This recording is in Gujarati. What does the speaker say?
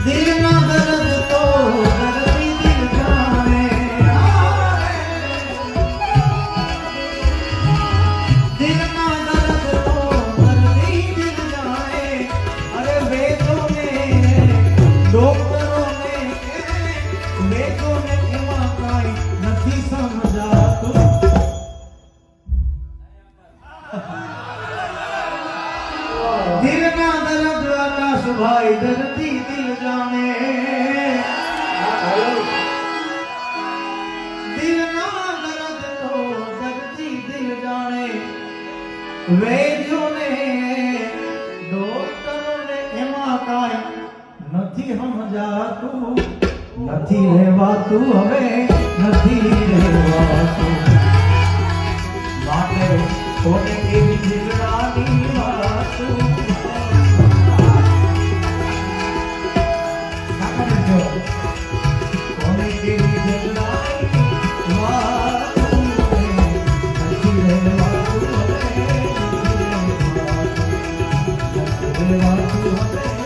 દિલ ના દર્દ તો દર્દી દિલ જાણે, દિલ ના દર્દ તો દર્દી દિલ જાણે. અરે વેદો ને ડોક્ટરો ને વેદો ને એમાં કાંઈ નથી સમજાતું. દિલ ના દર્દ આકાશભાઈ દર્દી દિલ જાણે, દિલ ના દર્દ તો દર્દી દિલ જાણે. વૈદ્યો ને ડોક્ટરો ને એમાં કાંઈ નથી સમજાતું, નથી રહેવાતું, હવે નથી રહેવાતું. માટે કોને કેવી દિલડાની વાતું, કોને કેવી દિલડાની વાતું, નથી રહેવાતું, હવે નથી રહેવાતું, નથી રહેવાતું, હવે